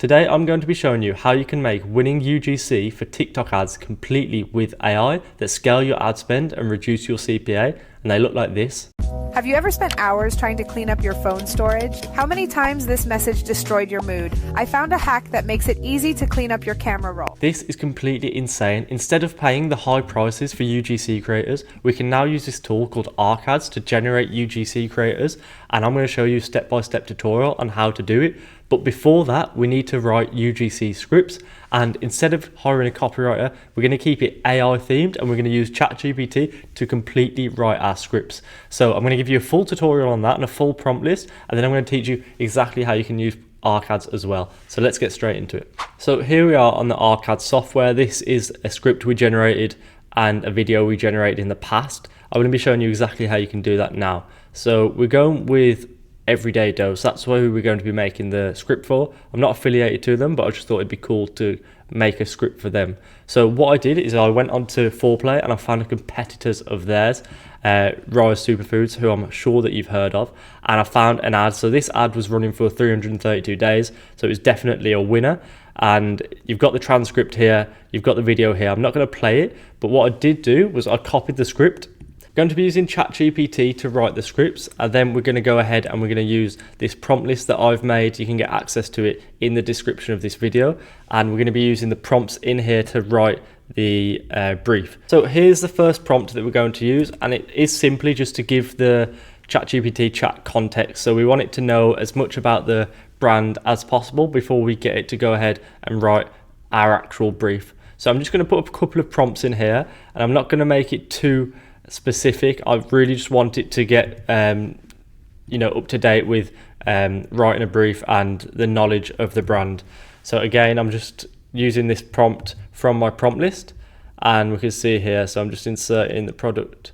Today I'm going to be showing you how you can make winning UGC for TikTok ads completely with AI that scale your ad spend and reduce your CPA, and they look like this. Have you ever spent hours trying to clean up your phone storage? How many times this message destroyed your mood? I found a hack that makes it easy to clean up your camera roll. This is completely insane. Instead of paying the high prices for UGC creators, we can now use this tool called Ads to generate UGC creators, and I'm going to show you a step-by-step tutorial on how to do it. But before that, we need to write UGC scripts, and instead of hiring a copywriter, we're going to keep it AI themed, and we're going to use ChatGPT to completely write our scripts. So I'm going to give you a full tutorial on that and a full prompt list, and then I'm going to teach you exactly how you can use Ads as well. So let's get straight into it. So here we are on the Ads software. This is a script we generated and a video we generated in the past. I'm going to be showing you exactly how you can do that now. So we're going with Everyday Dose. That's who we're going to be making the script for. I'm not affiliated to them, but I just thought it'd be cool to make a script for them. So what I did is I went onto Foreplay and I found competitors of theirs, Rise Superfoods, who I'm sure that you've heard of, and I found an ad. So this ad was running for 332 days, so it was definitely a winner. And you've got the transcript here, you've got the video here. I'm not going to play it, but what I did do was I copied the script. Going to be using ChatGPT to write the scripts, and then we're going to go ahead and we're going to use this prompt list that I've made. You can get access to it in the description of this video, and we're going to be using the prompts in here to write the brief. So here's the first prompt that we're going to use, and it is simply just to give the ChatGPT chat context. So we want it to know as much about the brand as possible before we get it to go ahead and write our actual brief. So I'm just going to put a couple of prompts in here, and I'm not going to make it too specific. I really just want it to get up to date with writing a brief and the knowledge of the brand. So again, I'm just using this prompt from my prompt list, and we can see here, so I'm just inserting the product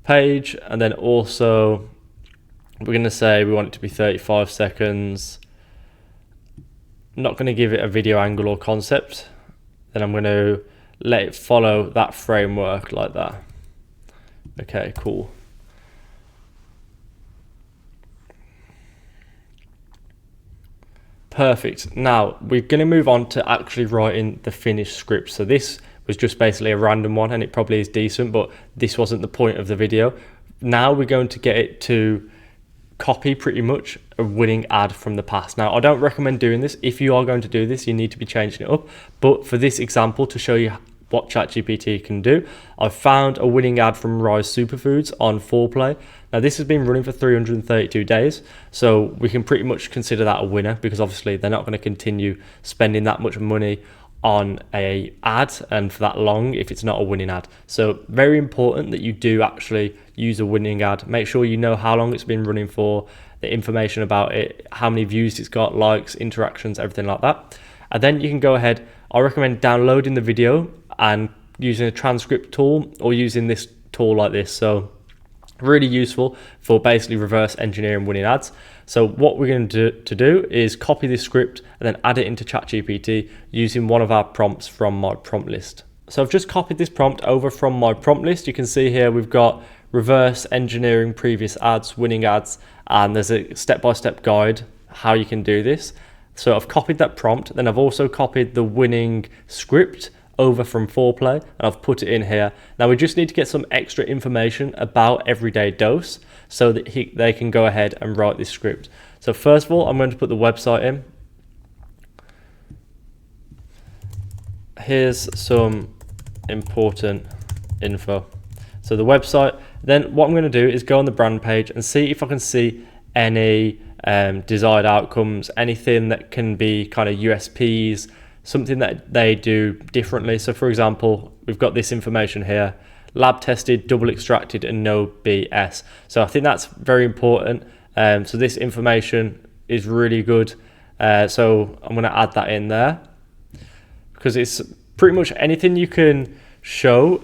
page, and then also we're going to say we want it to be 35 seconds. I'm not going to give it a video angle or concept. Then I'm going to let it follow that framework like that. Okay, cool. Perfect. Now we're going to move on to actually writing the finished script. So this was just basically a random one, and it probably is decent, but this wasn't the point of the video. Now we're going to get it to copy pretty much a winning ad from the past. Now I don't recommend doing this. If you are going to do this, you need to be changing it up. But for this example, to show you what ChatGPT can do, I found a winning ad from Rise Superfoods on Foreplay. Now this has been running for 332 days, so we can pretty much consider that a winner, because obviously they're not going to continue spending that much money on a ad and for that long if it's not a winning ad. So very important that you do actually use a winning ad. Make sure you know how long it's been running for, the information about it, how many views it's got, likes, interactions, everything like that. And then you can go ahead. I recommend downloading the video and using a transcript tool or using this tool like this. So really useful for basically reverse engineering winning ads. So what we're going to do is copy this script and then add it into ChatGPT using one of our prompts from my prompt list. So I've just copied this prompt over from my prompt list. You can see here we've got reverse engineering previous ads, winning ads, and there's a step-by-step guide how you can do this. So I've copied that prompt, then I've also copied the winning script over from Foreplay, and I've put it in here. Now we just need to get some extra information about Everyday Dose so that they can go ahead and write this script. So first of all, I'm going to put the website in. Here's some important info. So the website, then what I'm going to do is go on the brand page and see if I can see any desired outcomes, anything that can be kind of USPs, something that they do differently. So for example, we've got this information here: lab tested, double extracted, and no BS. So I think that's very important. So this information is really good. So I'm going to add that in there, because it's pretty much anything you can show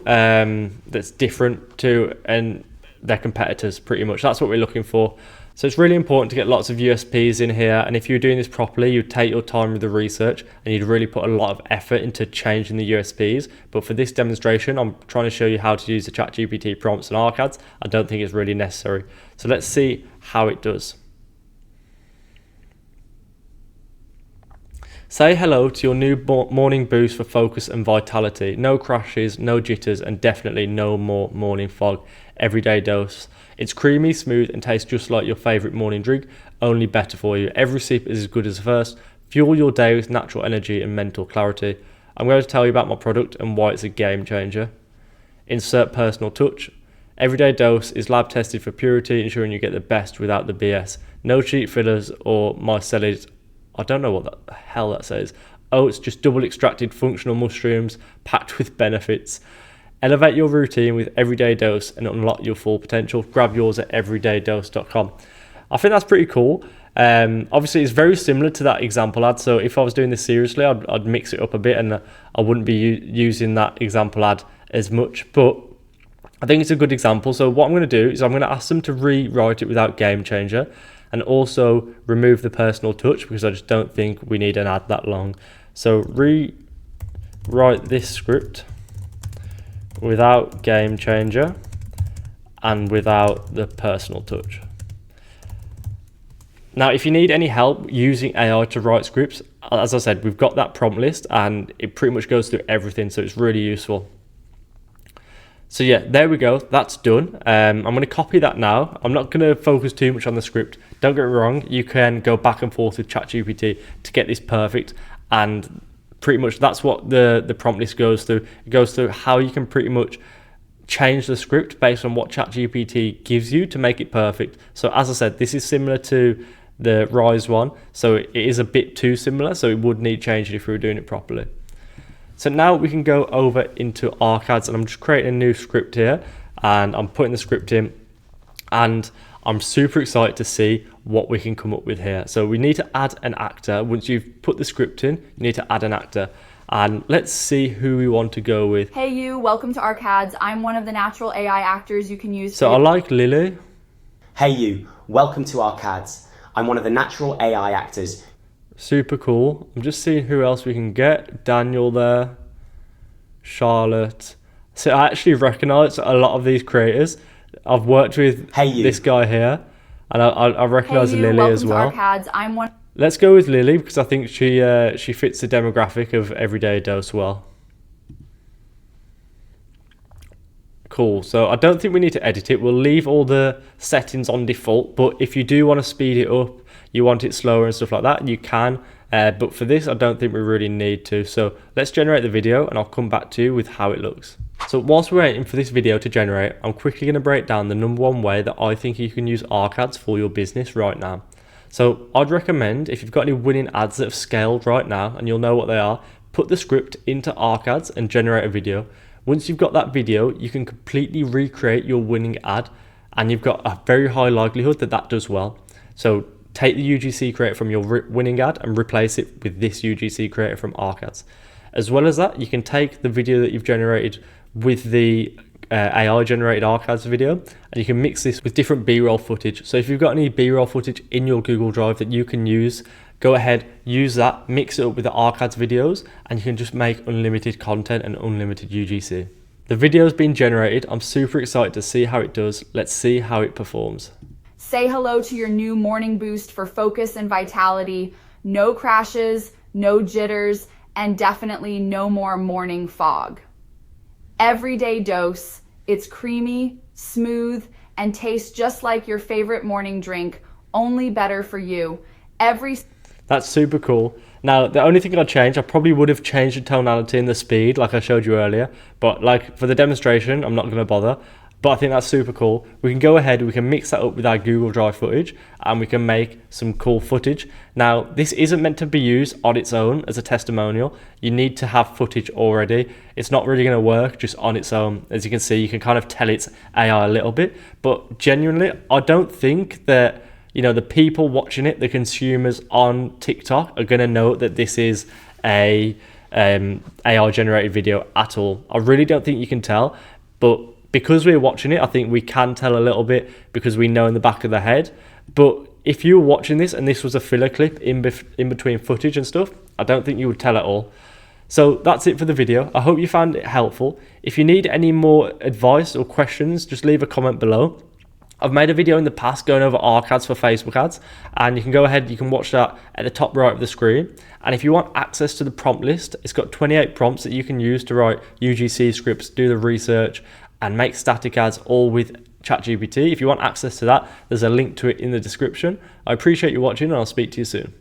that's different to their competitors. Pretty much that's what we're looking for. So it's really important to get lots of USPs in here, and if you're doing this properly, you'd take your time with the research and you'd really put a lot of effort into changing the USPs. But for this demonstration, I'm trying to show you how to use the ChatGPT prompts and Ads. I don't think it's really necessary. So let's see how it does. Say hello to your new morning boost for focus and vitality. No crashes, no jitters, and definitely no more morning fog. Everyday dose. It's creamy, smooth, and tastes just like your favourite morning drink, only better for you. Every sip is as good as the first. Fuel your day with natural energy and mental clarity. I'm going to tell you about my product and why it's a game changer. Insert personal touch. Everyday dose is lab tested for purity, ensuring you get the best without the BS. No cheap fillers or mycelids. I don't know what the hell that says. Oh, it's just double extracted functional mushrooms packed with benefits. Elevate your routine with Everyday Dose and unlock your full potential. Grab yours at everydaydose.com. I think that's pretty cool. Obviously, it's very similar to that example ad. So if I was doing this seriously, I'd mix it up a bit and I wouldn't be using that example ad as much. But I think it's a good example. So what I'm going to do is I'm going to ask them to rewrite it without game changer, and also remove the personal touch because I just don't think we need an ad that long. So rewrite this script without game changer and without the personal touch. Now, if you need any help using AI to write scripts, as I said, we've got that prompt list and it pretty much goes through everything, so it's really useful. So yeah, there we go, that's done. I'm going to copy that now. I'm not going to focus too much on the script. Don't get me wrong, you can go back and forth with ChatGPT to get this perfect, and pretty much that's what the prompt list goes through. It goes through how you can pretty much change the script based on what ChatGPT gives you to make it perfect. So as I said, this is similar to the Rise one, so it is a bit too similar, so it would need changing if we were doing it properly. So now we can go over into ArcAds, and I'm just creating a new script here and I'm putting the script in, and I'm super excited to see what we can come up with here. So we need to add an actor. Once you've put the script in, you need to add an actor, and let's see who we want to go with. Hey you, welcome to ArcAds. I'm one of the natural AI actors you can use. So I like Lily. Hey you, welcome to ArcAds. I'm one of the natural AI actors. Super cool. I'm just seeing who else we can get. Daniel there, Charlotte. So I actually recognize a lot of these creators. I've worked with this guy here, and I recognize Lily as well. ArcAds. Let's go with Lily because I think she fits the demographic of Everyday Dose well. Cool. So I don't think we need to edit it. We'll leave all the settings on default, but if you do want to speed it up, you want it slower and stuff like that, you can. But for this, I don't think we really need to. So let's generate the video and I'll come back to you with how it looks. So whilst we're waiting for this video to generate, I'm quickly going to break down the number one way that I think you can use ArcAds for your business right now. So I'd recommend, if you've got any winning ads that have scaled right now, and you'll know what they are, put the script into ArcAds and generate a video. Once you've got that video, you can completely recreate your winning ad, and you've got a very high likelihood that that does well. So take the UGC creator from your winning ad and replace it with this UGC creator from ArcAds. As well as that, you can take the video that you've generated with the AI generated ArcAds video, and you can mix this with different B-roll footage. So if you've got any B-roll footage in your Google Drive that you can use, go ahead, use that, mix it up with the ArcAds videos, and you can just make unlimited content and unlimited UGC. The video's been generated. I'm super excited to see how it does. Let's see how it performs. Say hello to your new morning boost for focus and vitality. No crashes, no jitters, and definitely no more morning fog. Everyday dose. It's creamy, smooth, and tastes just like your favorite morning drink, only better for you. That's super cool. Now, the only thing I'd change, I probably would have changed the tonality and the speed like I showed you earlier, but like for the demonstration, I'm not going to bother. But I think that's super cool. We can go ahead, we can mix that up with our Google Drive footage, and we can make some cool footage. Now, this isn't meant to be used on its own as a testimonial. You need to have footage already. It's not really going to work just on its own. As you can see, you can kind of tell it's AI a little bit, but genuinely, I don't think that, you know, the people watching it, the consumers on TikTok, are going to know that this is a AI generated video at all. I really don't think you can tell, but because we're watching it, I think we can tell a little bit because we know in the back of the head. But if you were watching this and this was a filler clip in between footage and stuff, I don't think you would tell at all. So that's it for the video. I hope you found it helpful. If you need any more advice or questions, just leave a comment below. I've made a video in the past going over ARC ads for Facebook ads, and you can go ahead, you can watch that at the top right of the screen. And if you want access to the prompt list, it's got 28 prompts that you can use to write UGC scripts, do the research, and make static ads all with ChatGPT. If you want access to that, there's a link to it in the description. I appreciate you watching, and I'll speak to you soon.